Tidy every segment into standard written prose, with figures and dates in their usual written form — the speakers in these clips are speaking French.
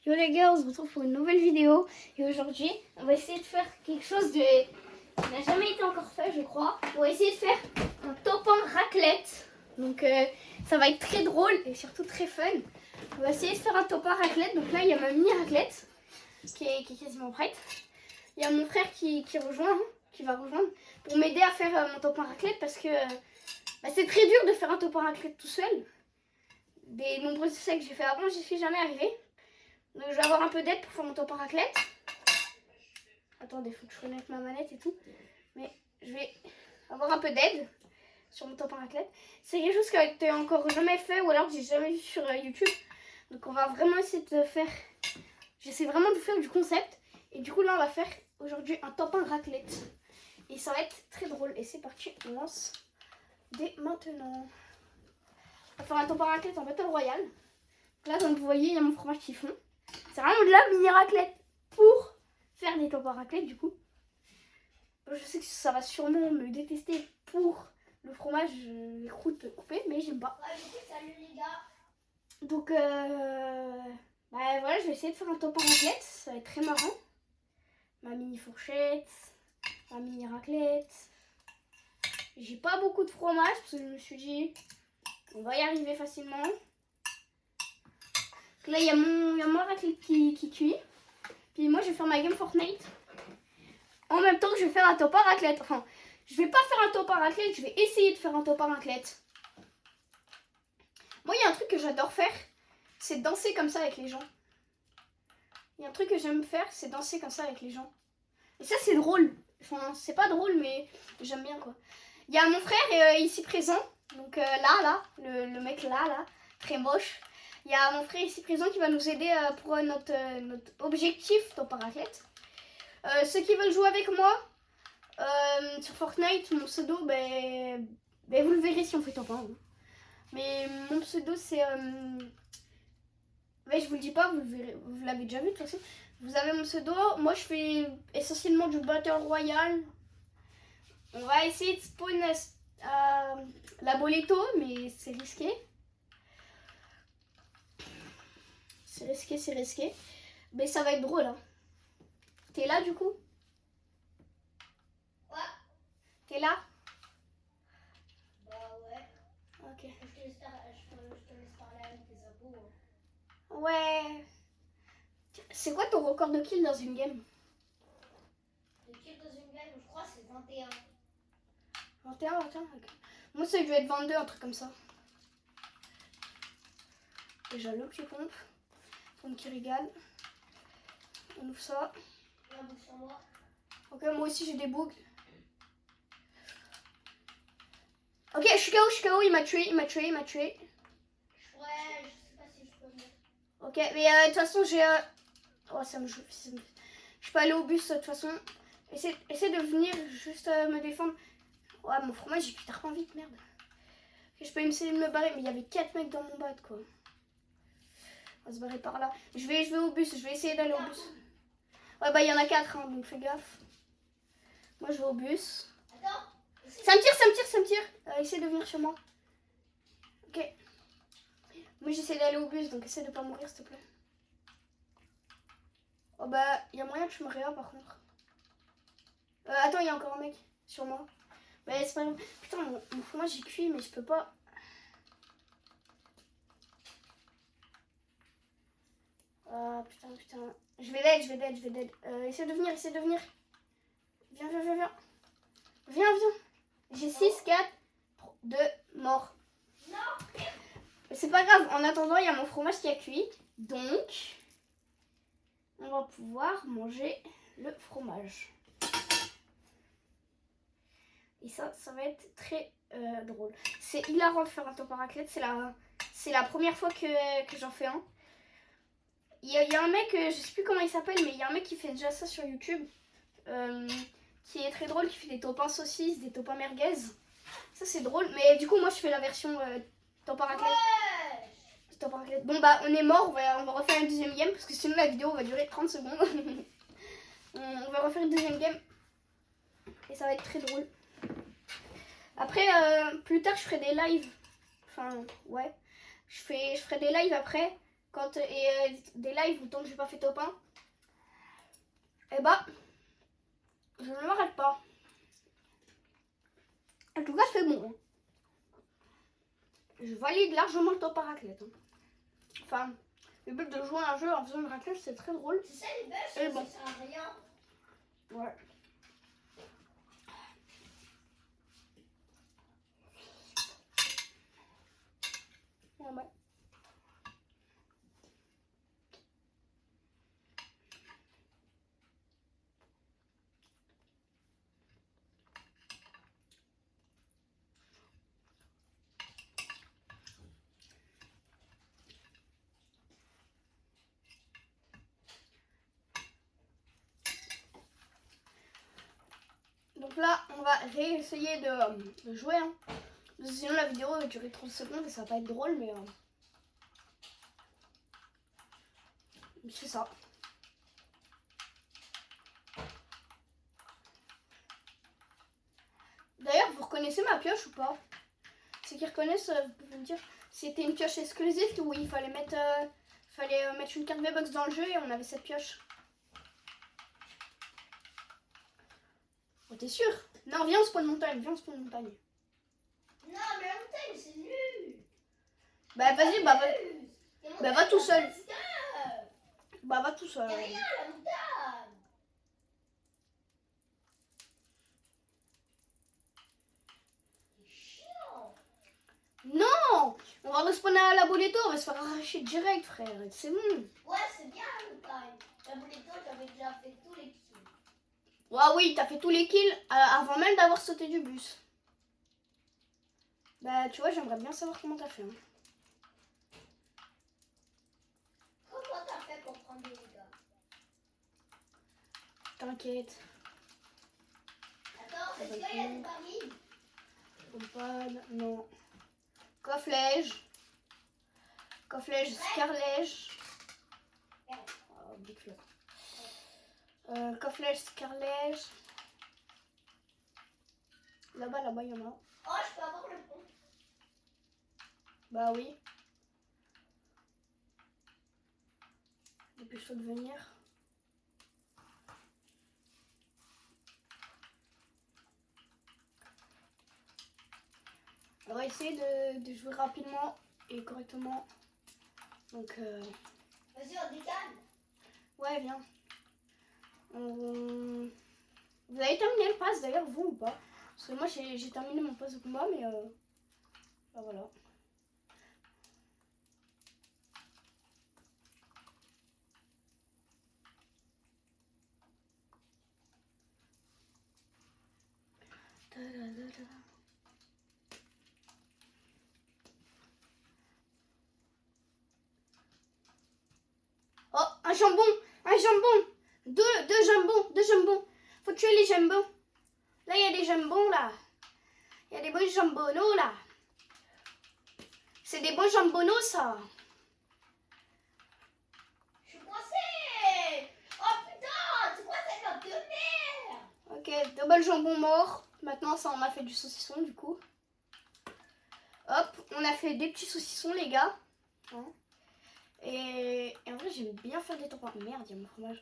Yo les gars, on se retrouve pour une nouvelle vidéo et aujourd'hui on va essayer de faire quelque chose qui n'a jamais été encore fait je crois. On va essayer de faire un top 1 raclette. Donc ça va être très drôle et surtout très fun. On va essayer de faire un top 1 raclette. Donc là il y a ma mini raclette qui est quasiment prête. Il y a mon frère qui va rejoindre pour m'aider à faire mon top 1 raclette parce que c'est très dur de faire un top 1 raclette tout seul. Des nombreux essais que j'ai fait avant, j'y suis jamais arrivée. Donc je vais avoir un peu d'aide pour faire mon top 1 raclette. Attendez, il faut que je connecte ma manette et tout. Mais je vais avoir un peu d'aide sur mon top 1 raclette. C'est quelque chose qui a été encore jamais fait ou alors que j'ai jamais vu sur YouTube. Donc on va vraiment essayer de faire... J'essaie vraiment de faire du concept. Et du coup là on va faire aujourd'hui un top 1 raclette. Et ça va être très drôle. Et c'est parti, on lance dès maintenant. On va faire un top 1 raclette en Battle Royale. Là comme vous voyez il y a mon fromage qui fond. C'est vraiment de la mini raclette pour faire des top 1 raclette du coup. Je sais que ça va sûrement me détester pour le fromage, les croûtes coupées, mais j'aime pas. Ouais, du coup, salut les gars. Donc voilà, je vais essayer de faire un top 1 raclette, ça va être très marrant. Ma mini fourchette, ma mini raclette. J'ai pas beaucoup de fromage parce que je me suis dit on va y arriver facilement. Donc là il y a mon raclette qui cuit. Puis moi je vais faire ma game Fortnite. En même temps que je vais faire un top 1 raclette. Enfin, je vais pas faire un top 1 raclette, je vais essayer de faire un top 1 raclette. Moi il y a un truc que j'adore faire, c'est danser comme ça avec les gens. Il y a un truc que j'aime faire, c'est danser comme ça avec les gens. Et ça c'est drôle. Enfin, c'est pas drôle mais j'aime bien quoi. Il y a mon frère ici présent. Donc le mec là, très moche. Il y a mon frère ici présent qui va nous aider pour notre objectif top 1 raclette. Ceux qui veulent jouer avec moi sur Fortnite, mon pseudo, vous le verrez si on fait top 1. Hein. Mais mon pseudo c'est... je vous le dis pas, vous le verrez, vous l'avez déjà vu de toute façon. Vous avez mon pseudo, moi je fais essentiellement du Battle Royale. On va essayer de spawn la Boleto, mais c'est risqué. C'est risqué. Mais ça va être drôle. Hein. T'es là du coup? Ouais. T'es là? Bah ouais. Ok. Je te laisse parler avec tes abos. Hein. Ouais. C'est quoi ton record de kill dans une game? Le kill dans une game, je crois, c'est 21. 21, ok. Moi ça a dû être 22, un truc comme ça. Déjà l'eau qui pompe. Pompe qui régale. On ouvre ça. La boucle sur moi. Ok, moi aussi j'ai des bugs. Ok, je suis KO, il m'a tué. Ouais, je sais pas si je peux le mettre. Ok, mais de toute façon j'ai... Oh, ça me joue. Je peux aller au bus de toute façon. Essaie de venir juste me défendre. Ouais, mon fromage il cuit tard vite, merde. Ok, je peux essayer de me barrer, mais il y avait 4 mecs dans mon bat quoi. On va se barrer par là. Je vais au bus, je vais essayer d'aller au bus. Ouais, il y en a 4, hein, donc fais gaffe. Moi je vais au bus. Attends. Ça me tire. Essaie de venir sur moi. Ok. Moi j'essaie d'aller au bus, donc essaie de pas mourir s'il te plaît. Oh il y a moyen que je me réa par contre. Attends, il y a encore un mec sur moi. C'est pas grave. Putain, mon fromage j'ai cuit, mais je peux pas. Putain. Je vais d'aide. Essaie de venir. Viens. Viens. J'ai 6, 4, 2, mort. Non. Mais c'est pas grave, en attendant, il y a mon fromage qui a cuit. Donc, on va pouvoir manger le fromage. Et ça va être très drôle. C'est hilarant de faire un top 1 raclette. C'est la première fois que j'en fais un. Il y a un mec, je sais plus comment il s'appelle, mais il y a un mec qui fait déjà ça sur YouTube. Qui est très drôle, qui fait des top 1 saucisses, des top 1 merguez. Ça c'est drôle, mais du coup moi je fais la version top 1 raclette. Ouais. Top 1 raclette. Bon on est mort, on va refaire une deuxième game parce que sinon la vidéo va durer 30 secondes. On va refaire une deuxième game. Et ça va être très drôle. Après, plus tard je ferai des lives. Enfin, ouais. Je ferai des lives après des lives où tant que j'ai pas fait top 1, et bah, je ne m'arrête pas. En tout cas, c'est bon. Hein. Je valide largement le top 1 raclette. Hein. Enfin, le but de jouer à un jeu en faisant une raclette, c'est très drôle. C'est ça les bêches, Et bon. ça sert à rien. Ouais. Ouais. Donc là, on va réessayer de jouer. Hein. Sinon, la vidéo va durer 30 secondes et ça va pas être drôle, mais c'est ça. D'ailleurs, vous reconnaissez ma pioche ou pas? Ceux qui reconnaissent, vous pouvez me dire. C'était une pioche exclusive où il fallait mettre, mettre une carte V-Box dans le jeu et on avait cette pioche. Oh, t'es sûr? Non, viens, on spawn montagne. Viens, on spawn montagne. Non, mais la montagne, c'est nul. Bah, vas-y, va tout seul. Bah, va tout seul. Y'a rien, la montagne. C'est chiant. Non! On va respawner à la boleto, on va se faire arracher direct, frère. C'est bon. Ouais, c'est bien la montagne. La boulette, j'avais déjà fait tous les kills. Ouais, oui, t'as fait tous les kills avant même d'avoir sauté du bus. Bah, tu vois, j'aimerais bien savoir comment t'as fait. Hein. Comment t'as fait pour prendre des dégâts? T'inquiète. Attends, est-ce qu'il y a des paris? Pompade, non. Cofflège. Cofflège, scarlège. Oh, boucle. Cofflège, scarlège. Là-bas, il y en a. Oh, je peux avoir le pont. Bah oui. Dépêche-toi de venir. On va essayer de jouer rapidement et correctement. Donc, Vas-y, on décale. ouais, viens. Vous avez terminé le pass d'ailleurs, vous ou pas? Parce que moi, j'ai terminé mon pass de combat, mais bah, voilà. Oh, un jambon! Un jambon! Deux jambons! Faut tuer les jambons! Là, il y a des jambons, là! Il y a des beaux jambonneaux, là! C'est des beaux jambonneaux, ça! Je suis coincée. Oh putain, c'est quoi cette map de merde? Ok, double jambon mort. Maintenant, ça, on a fait du saucisson, du coup. Hop, on a fait des petits saucissons, les gars. Hein. Et en vrai, j'aime bien faire des tampons. Merde, il y a mon fromage.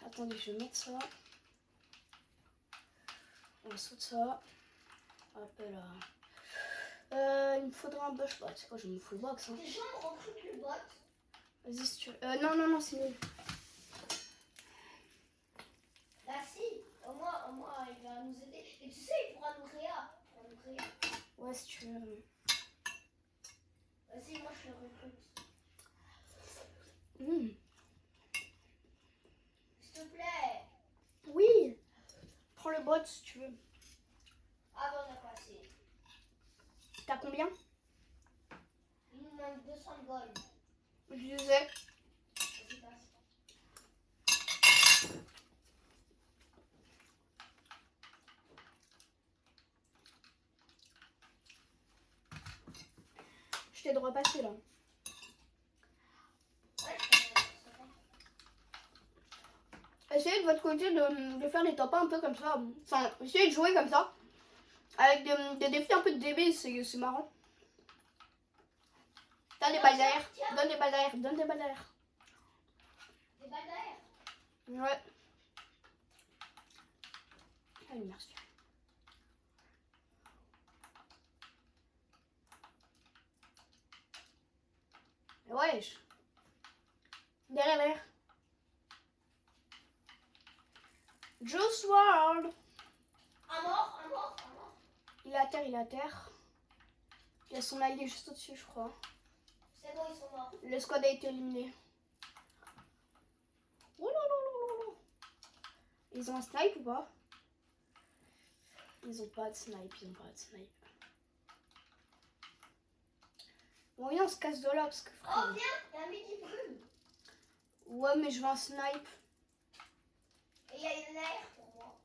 Attendez, je vais mettre ça. On saute ça. Hop là. Il me faudra un bush. Bah, tu sais quoi, je me fous le box. Hein. Les gens recrutent le bot. Vas-y, si tu veux. Non, c'est nul. Bah si, au moins il va nous aider. Et tu sais, il pourra nous créer. Ouais, si tu veux. Vas-y, moi je le recrute. S'il te plaît. Oui. Prends le bot si tu veux. Ah bon, on a pas assez. T'as combien? Il nous manque 200 gold. Je disais. Vas-y, passe. Je t'ai droit passer là. Ouais, Essayez de votre côté de faire des top 1 un peu comme ça. Enfin, essayez de jouer comme ça. Avec des défis un peu de DB, c'est marrant. Donne des balles derrière. Donne des balles derrière. Donne des balles derrière. Des balles derrière. Ouais. Allez, merci. Wesh. Derrière. Juice WRLD. Un mort. Il est à terre, il est à terre. Il a son allié juste au-dessus, je crois. C'est bon, ils sont morts. Le squad a été éliminé. Oh là là là là. Ils ont un snipe ou pas? Ils ont pas de snipe, Bon, viens, on se casse de là parce que frère. Oh, viens, il y a un midi brume. Ouais, mais je veux un snipe. Et il y a une air pour moi.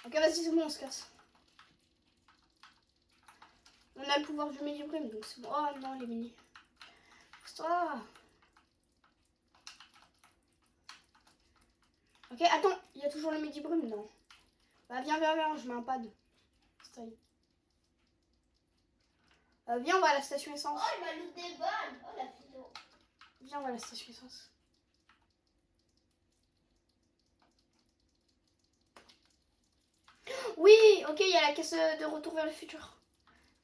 Ok, vas-y, c'est bon, on se casse. On a le pouvoir du mini brume, donc c'est bon. Oh non, les mini. Ça. Ok, attends, il y a toujours le midi brume, non? Bah, viens, je mets un pad. Style. Viens, on va à la station essence. Oh, il m'a loot des balles. Oh, la philo. Viens, on va à la station essence. Oui, ok, il y a la caisse de retour vers le futur.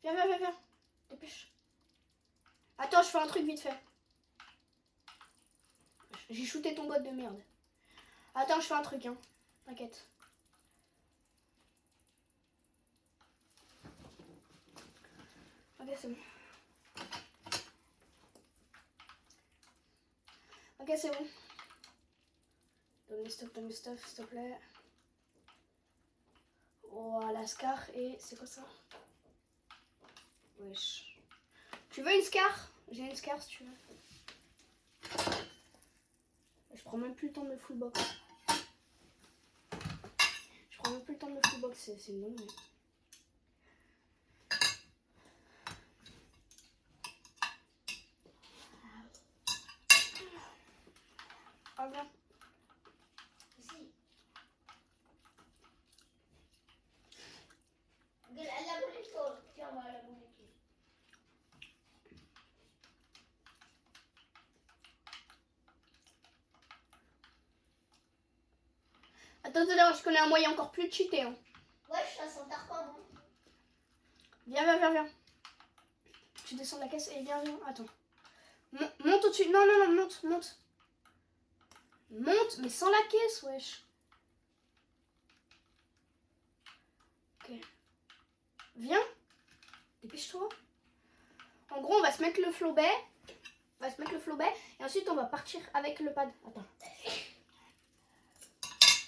Viens. Dépêche. Attends, je fais un truc vite fait. J'ai shooté ton bot de merde. Attends, je fais un truc, hein. T'inquiète. Ok, c'est bon. Ok, c'est bon. Donne-moi stuff, s'il te plaît. Oh, la scar et... C'est quoi ça? Wesh. Tu veux une scar? J'ai une scar si tu veux. Je prends même plus le temps de me full box. C'est une longue. Ah, viens. Ici. Regarde, elle a volé le sol. Tiens, on va la voler. Attends, je connais un moyen encore plus cheaté. Hein. Ouais, je suis à tarpin, bon. Viens. Tu descends de la caisse et viens. Attends. Monte au-dessus. Non, monte. Monte, mais sans la caisse, wesh. Ok. Viens. Dépêche-toi. En gros, on va se mettre le flowbay. Et ensuite, on va partir avec le pad. Attends.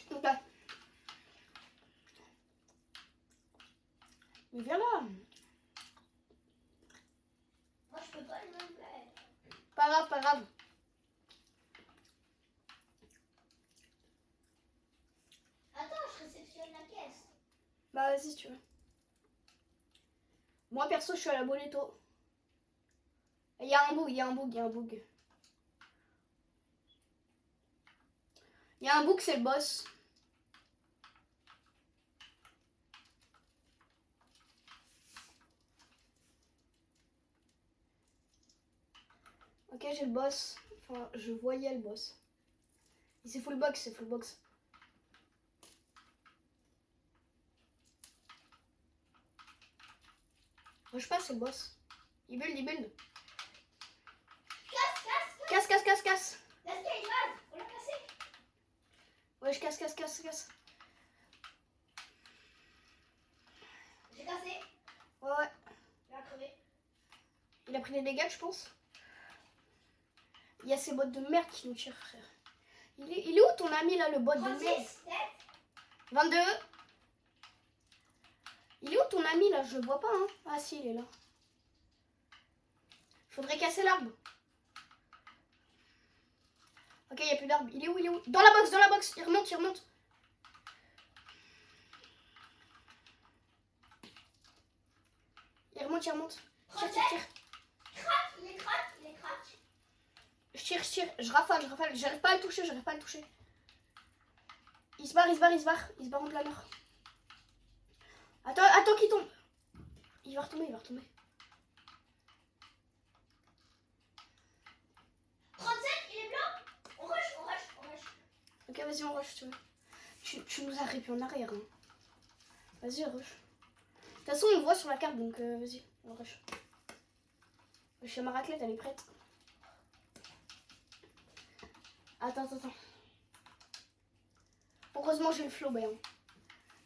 Donc là. Mais viens là. Moi, je peux pas le même faire. Pas grave. Attends, je réceptionne la caisse. Bah, vas-y, si tu veux. Moi, perso, je suis à la Boleto. Il y a un bug. Il y a un bug, c'est le boss. Ok, j'ai le boss. Enfin, je voyais le boss. C'est full box. Moi, je passe, c'est le boss. Il build. Casse. Là, il y a une base. On l'a cassé. Ouais, je casse. J'ai cassé. Ouais. Il a crevé. Il a pris des dégâts, je pense. Il y a ces bots de merde qui nous tirent, frère. Il est où ton ami, là, le bot de merde? 36, 22. Il est où ton ami, là? Je le vois pas, hein. Ah, si, il est là. Faudrait casser l'arbre. Ok, il n'y a plus d'arbre. Il est où? Dans la box. Il remonte. Il remonte. Tire. il est crack. Je tire. Je rafale. J'arrive pas à le toucher. Il se barre. Il se barre en plein nord. Attends qu'il tombe. Il va retomber. vas-y, on rush. Tu nous as réduit en arrière. Hein. Vas-y, rush. De toute façon, on voit sur la carte, donc vas-y, on rush. Wesh, ma raclette, elle est prête. Attends. Heureusement, j'ai le flowbay. Hein.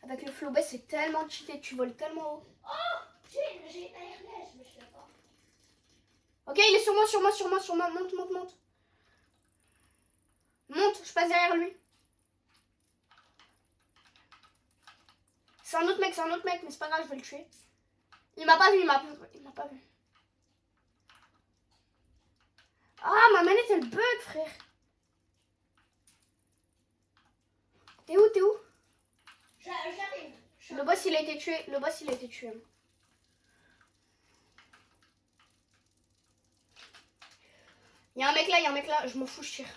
Avec le flowbay, c'est tellement cheaté, tu voles tellement haut. Oh, j'ai une airless, mais je sais pas. Ok, il est sur moi. Monte. Monte, je passe derrière lui. C'est un autre mec, mais c'est pas grave, je vais le tuer. Il m'a pas vu. Ah, ma manette, elle bug, frère. T'es où J'arrive. Le boss, il a été tué. Hein. Il y a un mec là, je m'en fous, je tire.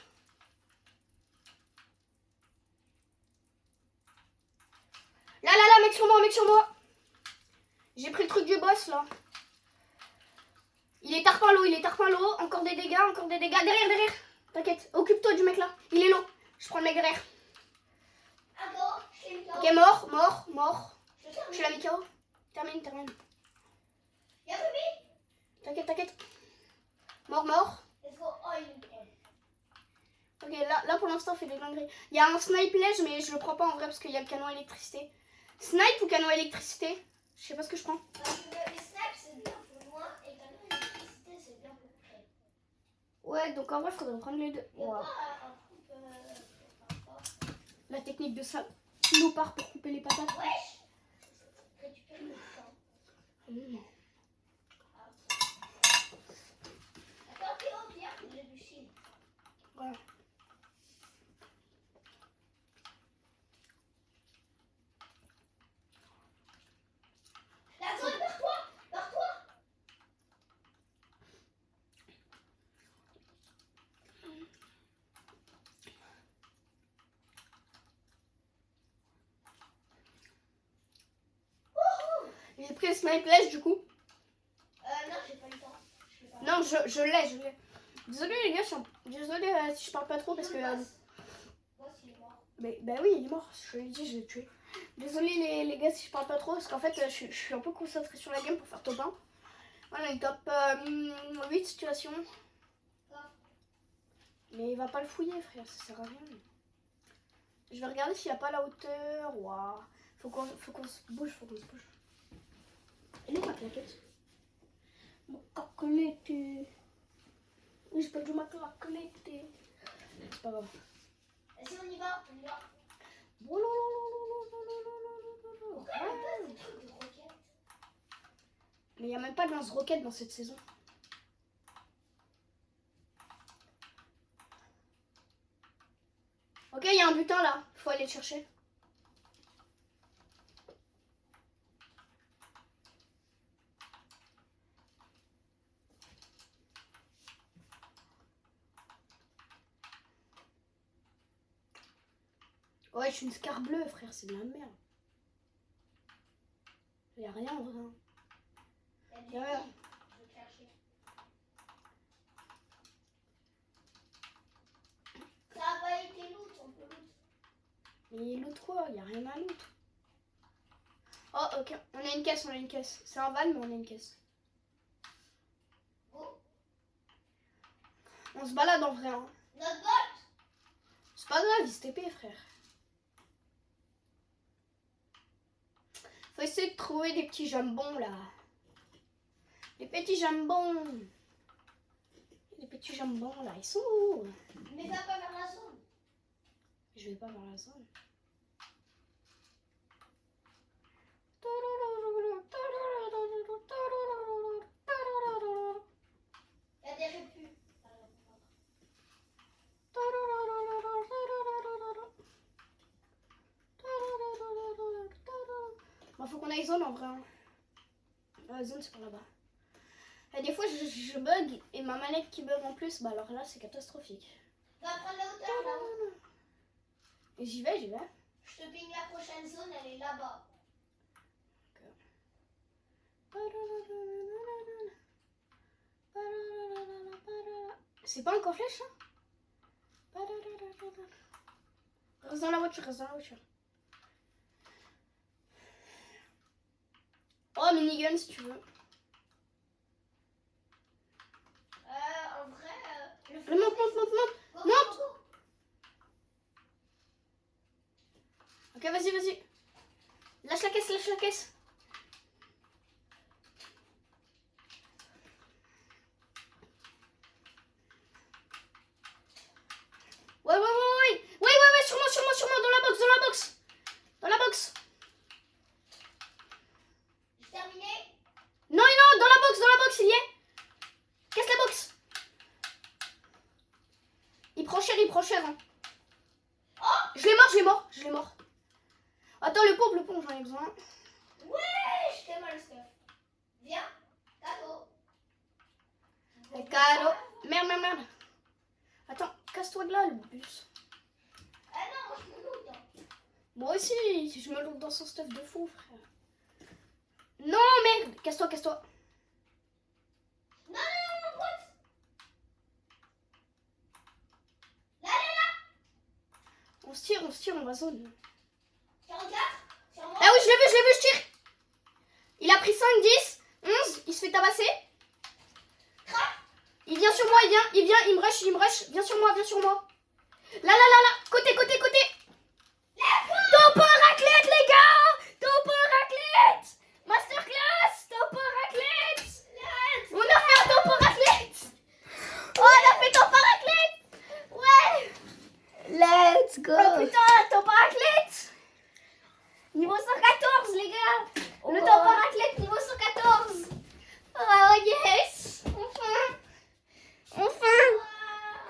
Là, mec sur moi. J'ai pris le truc du boss, là. Il est tarpin l'eau, encore des dégâts. Derrière. T'inquiète, occupe-toi du mec là. Il est low. Je prends le mec derrière. Ah bon, je l'ai mis KO. Ok, mort. Je l'ai mis KO. Termine. Y'a Ruby. T'inquiète. Mort. Let's go. Oh, il est bon. Ok, là pour l'instant, on fait des dingueries. Il y a un snipe lège, mais je le prends pas en vrai parce qu'il y a le canon électricité. Snipe ou canon électricité? Je sais pas ce que je prends. Parce que les snaps, c'est bien pour moi. Et canon électricité, c'est bien pour créer. Ouais, donc en vrai, il faudrait prendre les deux. Y'a Wow. pas un truc La technique de ça. Salopard pour couper les patates. Wesh. Récupère le temps. Attends, Théo, viens. J'ai du shield. Ouais. La zone, vers toi. J'ai pris le snipe lège du coup. Non, j'ai pas eu le temps. Non, je l'ai. Désolée les gars, désolée si je parle pas trop parce que... Boss, il est mort. Bah oui, il est mort, je l'ai dit, je l'ai tué. Désolée les gars si je parle pas trop parce qu'en fait je suis un peu concentrée sur la game pour faire top 1. Voilà, une top 8 situation. Mais il va pas le fouiller frère, ça sert à rien. Je vais regarder s'il n'y a pas la hauteur. Waouh. Faut qu'on se bouge, Elle est ma claquette. Ma claquette. Oui, je peux jouer ma claquette. C'est pas grave. Vas-y, on y va. Mais il n'y a même pas de lance-roquette dans cette saison. Ok, il y a un butin là. Faut aller le chercher. Ouais, je suis une scar bleue, frère. C'est de la merde. Il n'y a rien en vrai. Je vais chercher. Ça a pas été loot, on peut loot. Mais loot quoi? Il n'y a rien à loot. Oh, ok. On a une caisse. C'est un van, mais on a une caisse. Oh. On se balade en vrai. Hein. Notre bot. C'est pas grave, il se TP, frère. Faut essayer de trouver des petits jambons là. Les petits jambons là, ils sont où? Mais va pas vers la zone. Je vais pas vers la zone. Il y a des répus. Bon, faut qu'on aille zone en vrai. Hein. La zone c'est par là-bas. Et des fois je bug et ma manette qui bug en plus, bah alors là c'est catastrophique. Va prendre la hauteur là. Et j'y vais. Je te ping la prochaine zone, elle est là-bas. C'est pas encore flèche hein? Reste dans la voiture, reste dans la voiture. Oh, minigun si tu veux. En vrai, Monte, monte, monte, monte. Monte. Ok, vas-y, vas-y. Lâche la caisse, lâche la caisse. Ouais, sûrement, dans la box, dans la box. Dans la box. j'ai terminé. Non, dans la box, il y est. Casse la box. Il prend cher, hein. Oh, je l'ai mort. Attends, le pompe, j'en ai besoin. Ouais, je t'aime mal, stuff. Viens, cadeau. Le cadeau. Merde. Attends, casse-toi de là, le bus. Ah non, moi je me loot. Hein. Moi aussi, si je me loupe dans son stuff de fou, frère. Non, merde, casse-toi. Non, mon pote. Là. On se tire, on va zone. 44, sur moi. Ah oui, je l'ai vu, je tire. Il a pris 5, 10, 11, il se fait tabasser. Il vient sur moi, il vient, il me rush. Viens sur moi. Là. Côté. Topin raclette, les gars. Topin raclette. Masterclass.